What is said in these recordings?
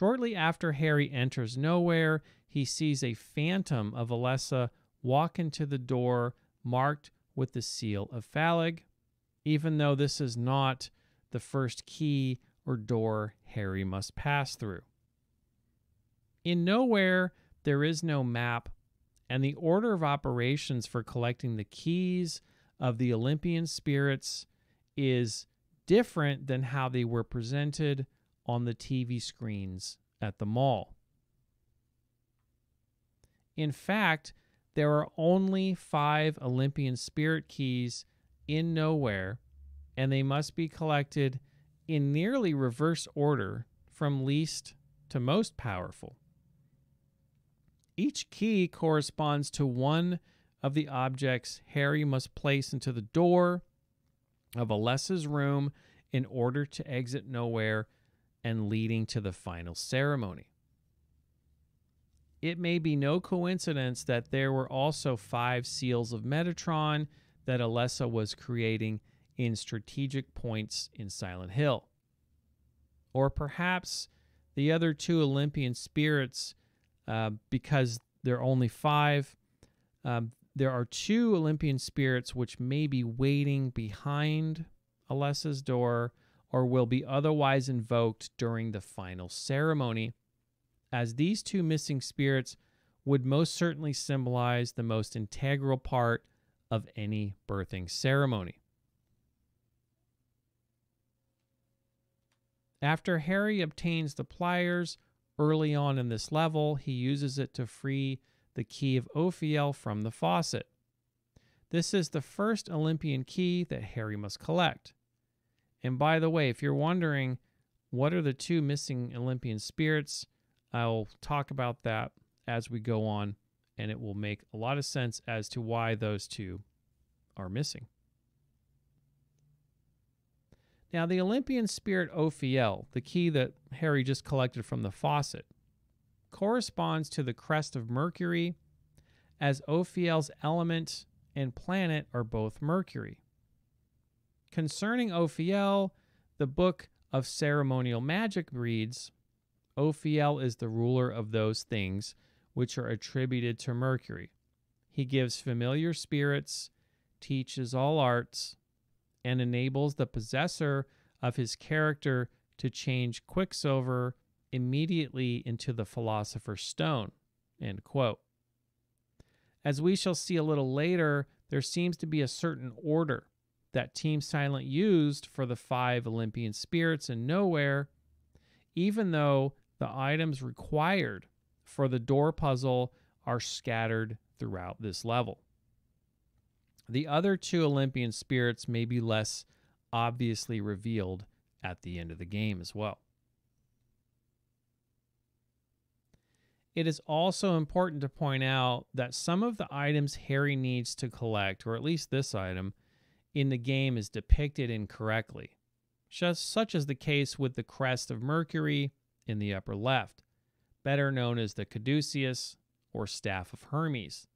Shortly after Harry enters Nowhere, he sees a phantom of Alessa walk into the door marked with the seal of Phaleg, even though this is not the first key or door Harry must pass through. In Nowhere, there is no map, and the order of operations for collecting the keys of the Olympian spirits is different than how they were presented on the TV screens at the mall. In fact, there are only 5 Olympian spirit keys in Nowhere, and they must be collected in nearly reverse order from least to most powerful. Each key corresponds to one of the objects Harry must place into the door of Alessa's room in order to exit Nowhere and leading to the final ceremony. It may be no coincidence that there were also 5 seals of Metatron that Alessa was creating in strategic points in Silent Hill. Or perhaps the other 2 Olympian spirits, because there are only 5, there are 2 Olympian spirits which may be waiting behind Alessa's door or will be otherwise invoked during the final ceremony, as these 2 missing spirits would most certainly symbolize the most integral part of any birthing ceremony. After Harry obtains the pliers early on in this level, he uses it to free the key of Ophiel from the faucet. This is the first Olympian key that Harry must collect. And by the way, if you're wondering what are the 2 missing Olympian spirits, I'll talk about that as we go on, and it will make a lot of sense as to why those 2 are missing. Now, the Olympian spirit Ophiel, the key that Harry just collected from the faucet, corresponds to the crest of Mercury, as Ophiel's element and planet are both Mercury. Concerning Ophiel, the Book of Ceremonial Magic reads, Ophiel is the ruler of those things which are attributed to Mercury. He gives familiar spirits, teaches all arts, and enables the possessor of his character to change Quicksilver immediately into the Philosopher's Stone. End quote. As we shall see a little later, there seems to be a certain order that Team Silent used for the 5 Olympian spirits in Nowhere, even though the items required for the door puzzle are scattered throughout this level. The other 2 Olympian spirits may be less obviously revealed at the end of the game as well. It is also important to point out that some of the items Harry needs to collect, or at least this item, in the game is depicted incorrectly, such as the case with the crest of Mercury in the upper left, better known as the caduceus or staff of Hermes.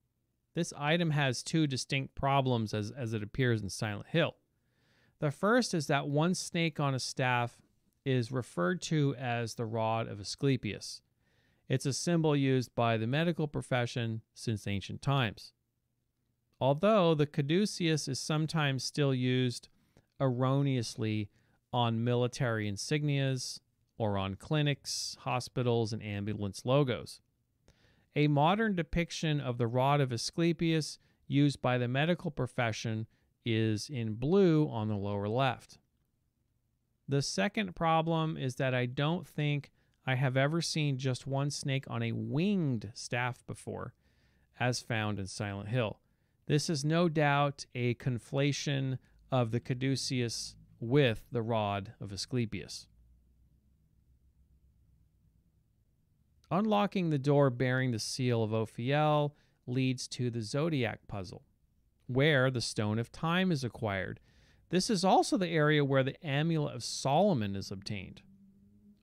This item has 2 distinct problems as it appears in Silent Hill. The first is that one snake on a staff is referred to as the rod of Asclepius. It's a symbol used by the medical profession since ancient times. Although the caduceus is sometimes still used erroneously on military insignias or on clinics, hospitals, and ambulance logos. A modern depiction of the rod of Asclepius used by the medical profession is in blue on the lower left. The second problem is that I don't think I have ever seen just one snake on a winged staff before, as found in Silent Hill. This is no doubt a conflation of the caduceus with the rod of Asclepius. Unlocking the door bearing the seal of Ophiel leads to the Zodiac puzzle, where the Stone of Time is acquired. This is also the area where the Amulet of Solomon is obtained.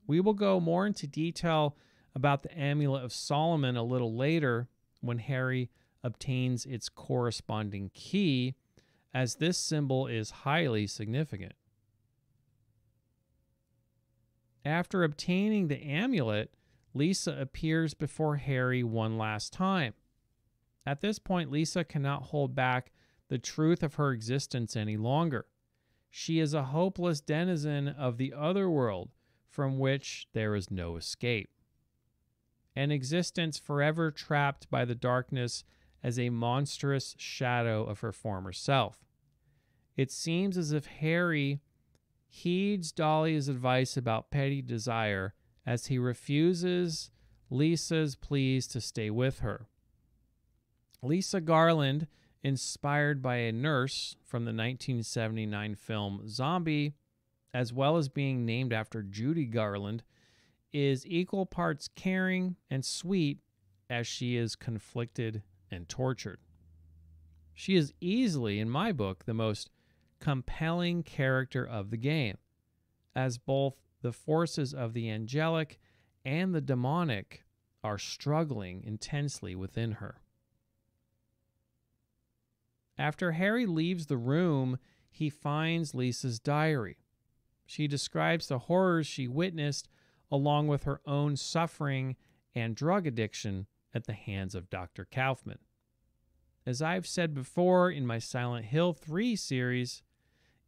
We will go more into detail about the Amulet of Solomon a little later when Harry obtains its corresponding key, as this symbol is highly significant. After obtaining the amulet, Lisa appears before Harry one last time. At this point, Lisa cannot hold back the truth of her existence any longer. She is a hopeless denizen of the other world from which there is no escape. An existence forever trapped by the darkness as a monstrous shadow of her former self. It seems as if Harry heeds Dahlia's advice about petty desire as he refuses Lisa's pleas to stay with her. Lisa Garland, inspired by a nurse from the 1979 film Zombie, as well as being named after Judy Garland, is equal parts caring and sweet as she is conflicted and tortured. She is easily, in my book, the most compelling character of the game, as both the forces of the angelic and the demonic are struggling intensely within her. After Harry leaves the room, he finds Lisa's diary. She describes the horrors she witnessed along with her own suffering and drug addiction at the hands of Dr. Kaufman. As I've said before in my Silent Hill 3 series,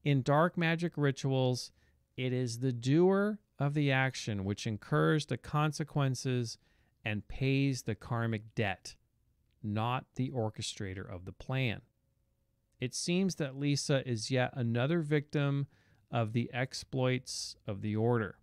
in dark magic rituals, it is the doer of the action which incurs the consequences and pays the karmic debt, not the orchestrator of the plan. It seems that Lisa is yet another victim of the exploits of the Order.